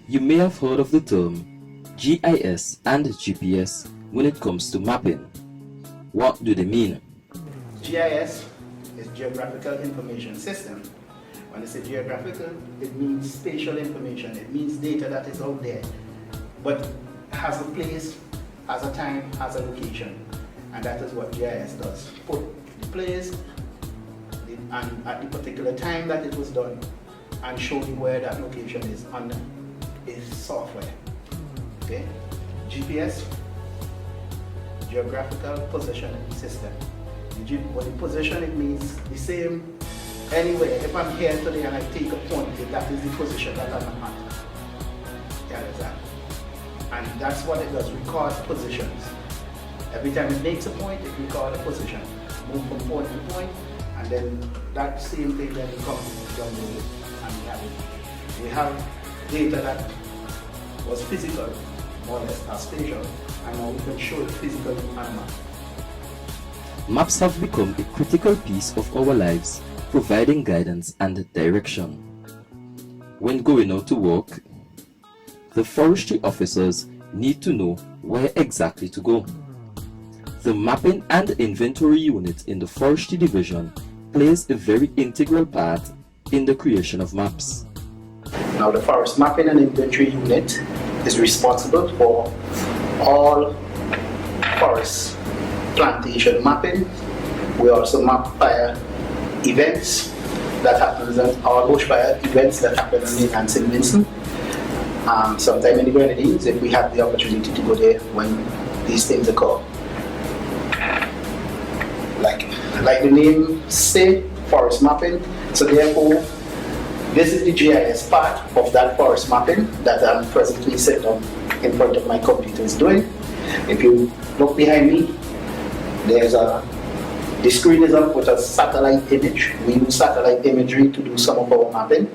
You may have heard of the term GIS and GPS when it comes to mapping. What do they mean? GIS is Geographical Information System. When I say geographical, it means spatial information. It means data that is out there, but has a place, has a time, has a location. And that is what GIS does. Put the place and at the particular time that it was done, and show you where that location is on is software. Okay? GPS, Geographical Positioning System. When you position, it means the same anywhere. If I'm here today and I take a point, that is the position that I'm at. You understand? And that's what it does, record positions. Every time it makes a point, it records a position. Move from point to point, and then that same thing then comes down the road, and we have it. We have data that was physical, more or less, as spatial, and now we can show it physically on a map. Maps have become a critical piece of our lives, providing guidance and direction. When going out to work, the forestry officers need to know where exactly to go. The mapping and inventory unit in the forestry division plays a very integral part in the creation of maps. Now, the forest mapping and inventory unit is responsible for all forest plantation mapping. We also map fire events that happens at our bushfire events that happen in St. Vincent. Sometime in the Grenadines, if we have the opportunity to go there when these things occur. Like the name say, forest mapping. So therefore, this is the GIS part of that forest mapping that I'm presently sitting on in front of my computer is doing. If you look behind me, the screen is up with a satellite image. We use satellite imagery to do some of our mapping.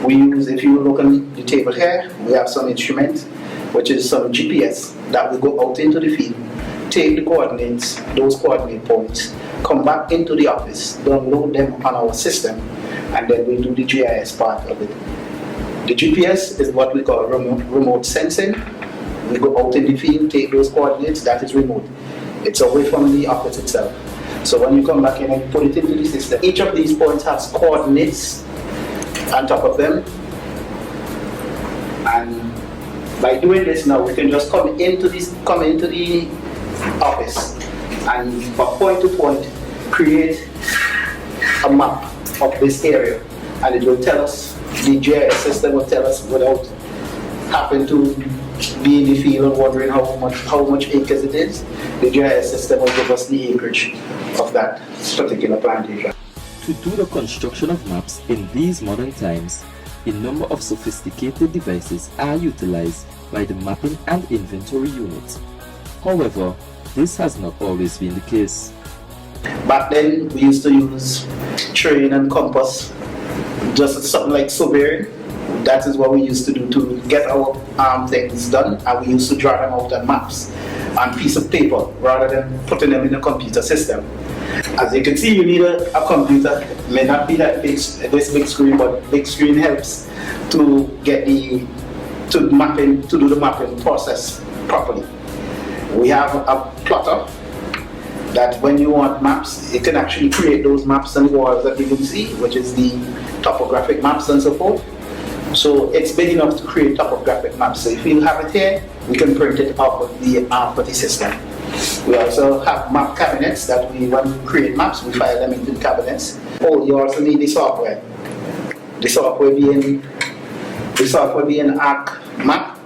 We use, if you look on the table here, we have some instruments, which is some GPS that we go out into the field, take the coordinates, those coordinate points, come back into the office, download them on our system, and then we do the GIS part of it. The GPS is what we call remote sensing. We go out in the field, take those coordinates, that is remote. It's away from the office itself. So when you come back in and put it into the system, each of these points has coordinates on top of them. And by doing this now, we can just come into the office and from point to point create a map of this area, and it will tell us, the GIS system will tell us without having to be in the field and wondering how much acres it is. The GIS system will give us the acreage of that particular plantation. To do the construction of maps in these modern times, a number of sophisticated devices are utilized by the mapping and inventory unit. However, this has not always been the case. Back then, we used to use train and compass, just something like surveying. That is what we used to do to get our things done, and we used to draw them out on maps on piece of paper rather than putting them in a computer system. As you can see, you need a computer. It may not be that big, this big screen, but big screen helps to get to do the mapping process properly. We have a plotter that when you want maps, it can actually create those maps on the walls that you can see, which is the topographic maps and so forth. So it's big enough to create topographic maps. So if you have it here, we can print it off of the system. We also have map cabinets that when we create maps, we file them into the cabinets. Oh, you also need the software. The software being ArcMap,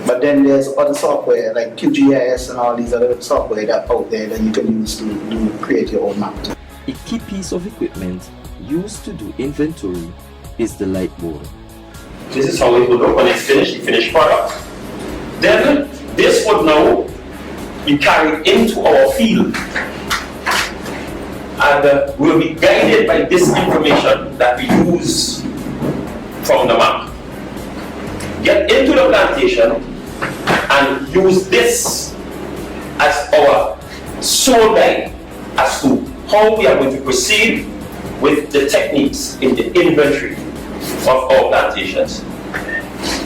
but then there's other software like QGIS and all these other software that out there that you can use to create your own map. A key piece of equipment used to do inventory is the light board. This is how it would look when it's finished, the finished product. Then this would now be carried into our field, and we'll be guided by this information that we use from the map. Get into the plantation and use this as our sole guide as to how we are going to proceed with the techniques in the inventory of our plantations.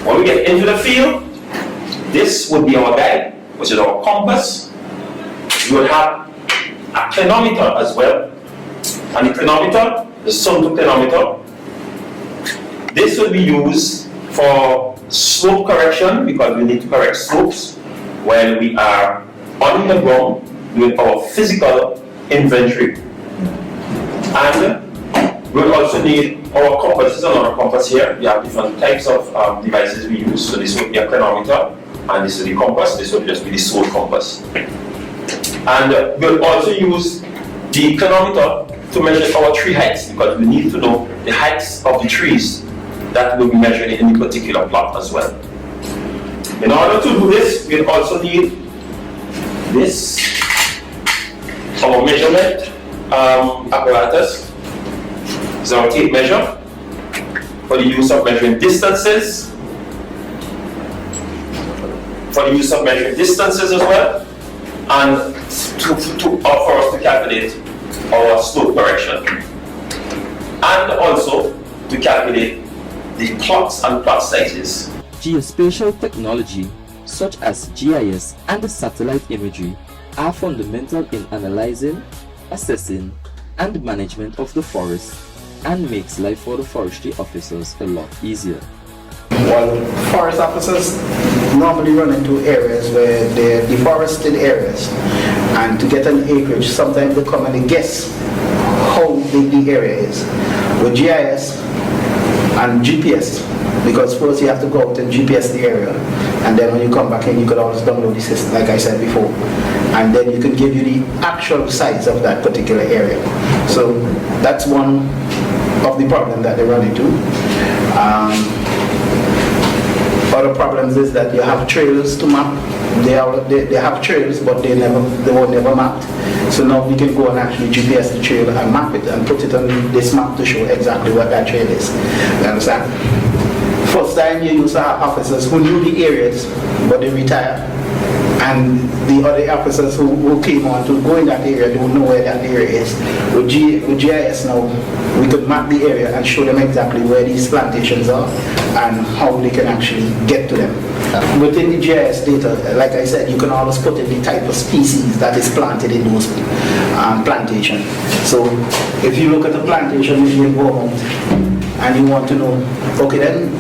When we get into the field, this would be our guide, which is our compass. You will have a clinometer as well. And the clinometer, the sun-to clinometer, this will be used for slope correction because we need to correct slopes when we are on the ground doing our physical inventory. And we'll also need our compass. This is another compass here. We have different types of devices we use. So this would be a clinometer, and this is the compass. This would just be the solar compass. And we'll also use the clinometer to measure our tree heights because we need to know the heights of the trees that will be measured in the particular plot as well. In order to do this, we'll also need this, our measurement apparatus. This is our tape measure for the use of measuring distances, as well, and for us to calculate our slope correction, and also to calculate the plots and plot sizes. Geospatial technology such as GIS and satellite imagery are fundamental in analyzing, assessing, and management of the forest and makes life for the forestry officers a lot easier. Well, forest officers normally run into areas where they're deforested areas, and to get an acreage, sometimes they come and they guess how big the area is. With GIS and GPS, because first you have to go out and GPS the area, and then when you come back in, you could always download the system, like I said before, and then you can give you the actual size of that particular area. So that's one of the problems that they run into. Other problems is that you have trails to map. They have trails, but they were never mapped. So now we can go and actually GPS the trail and map it and put it on this map to show exactly what that trail is. You understand? First time you used to have officers who knew the areas, but they retired. And the other officers who came on to go in that area don't know where that area is. With GIS now, we could map the area and show them exactly where these plantations are and how they can actually get to them. Within the GIS data, like I said, you can always put in the type of species that is planted in those plantations. So if you look at a plantation in Vermont and you want to know, okay then,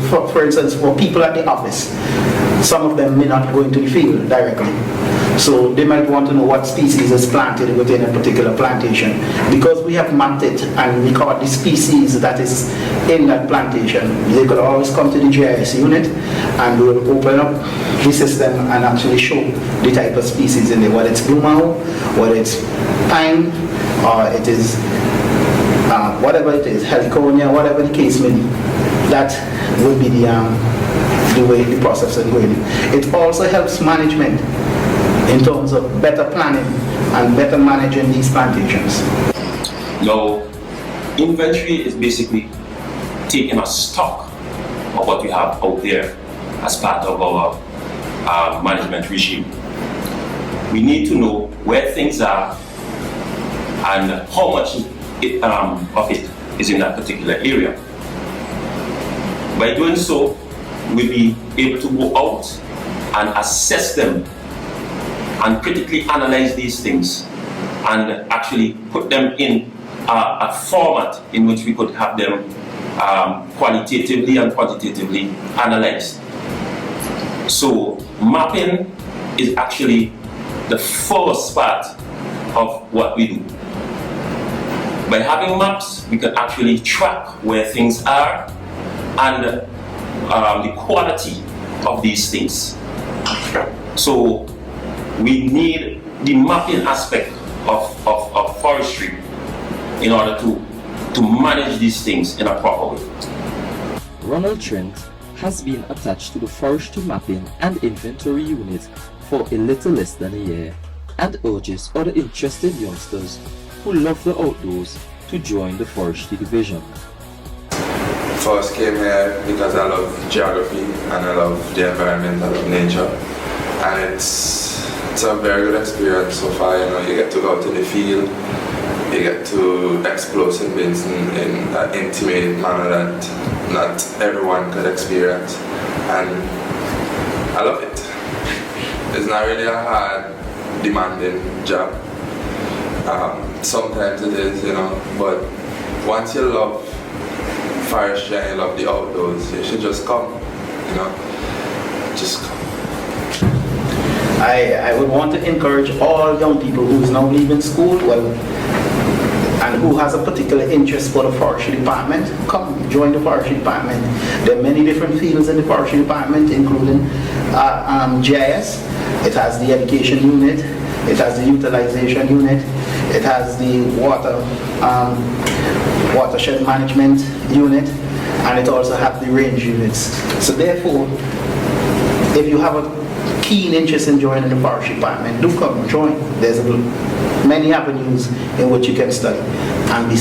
for instance, for people at the office, some of them may not go into the field directly. So they might want to know what species is planted within a particular plantation. Because we have mapped it and record the species that is in that plantation, they could always come to the GIS unit and we'll open up the system and actually show the type of species in there, whether it's blue maho, whether it's pine, or it is whatever it is, heliconia, whatever the case may be. That will be the way the process is going. It also helps management in terms of better planning and better managing these plantations. Now, inventory is basically taking a stock of what we have out there as part of our management regime. We need to know where things are and how much of it is in that particular area. By doing so, we'll be able to go out and assess them and critically analyze these things and actually put them in a format in which we could have them qualitatively and quantitatively analyzed. So mapping is actually the first part of what we do. By having maps, we can actually track where things are and the quality of these things. So we need the mapping aspect of forestry in order to manage these things in a proper way. Ronald Trent has been attached to the forestry mapping and inventory unit for a little less than a year and urges other interested youngsters who love the outdoors to join the forestry division. First came here because I love geography and I love the environment, I love nature, and it's a very good experience so far. You know, you get to go out in the field, you get to explore St. Vincent in an intimate manner that not everyone could experience, and I love it. It's not really a hard, demanding job. Sometimes it is, but once you love forestry and you love the outdoors, you should just come, just come. I would want to encourage all young people who is now leaving school, and who has a particular interest for the forestry department, come join the forestry department. There are many different fields in the forestry department, including GIS. It has the education unit, it has the utilization unit, it has the watershed management unit, and it also has the range units. So therefore, if you have a keen interest in joining the forestry department, do come join. There's many avenues in which you can study and be